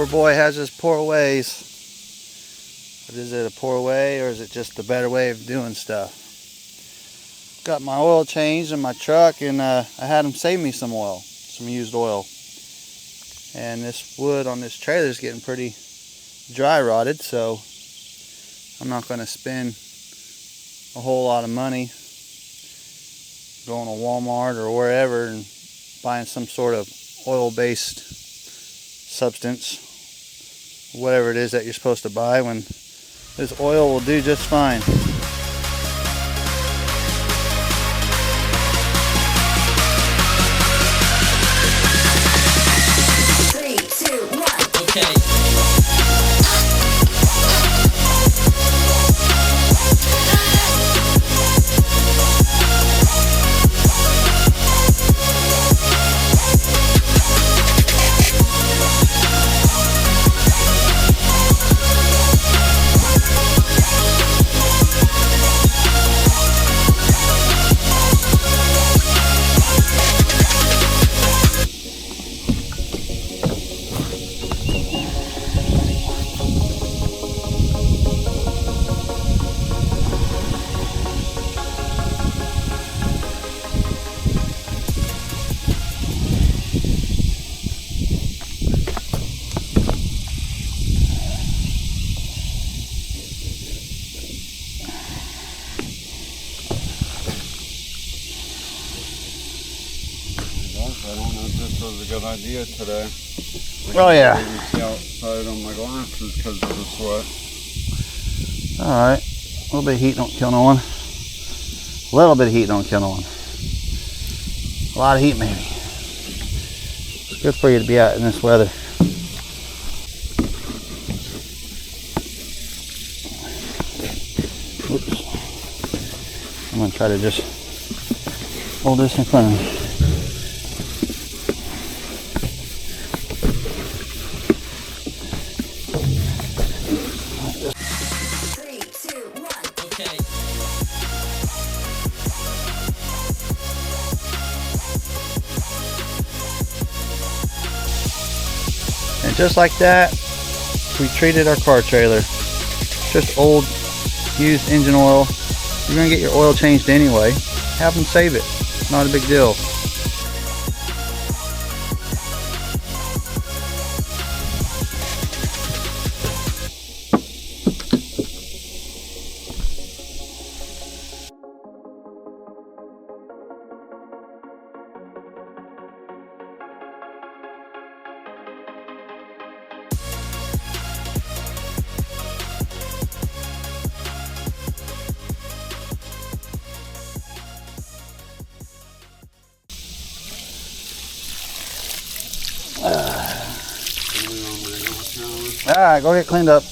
Poor boy has his poor ways. But is it a poor way, or is it just a better way of doing stuff? Got my oil changed in my truck, and I had him save me some oil, some used oil. And this wood on this trailer is getting pretty dry rotted, so I'm not going to spend a whole lot of money going to Walmart or wherever and buying some sort of oil-based substance, whatever it is that you're supposed to buy, when this oil will do just fine. I don't know if this was a good idea today. Oh yeah. See outside on my glasses because of the sweat. Alright. A little bit of heat don't kill no one. A little bit of heat don't kill no one. A lot of heat maybe. It's good for you to be out in this weather. Oops. I'm going to try to just hold this in front of me. And just like that, we treated our car trailer. Just old, used engine oil. You're gonna get your oil changed anyway. Have them save it. Not a big deal. Alright, go get cleaned up.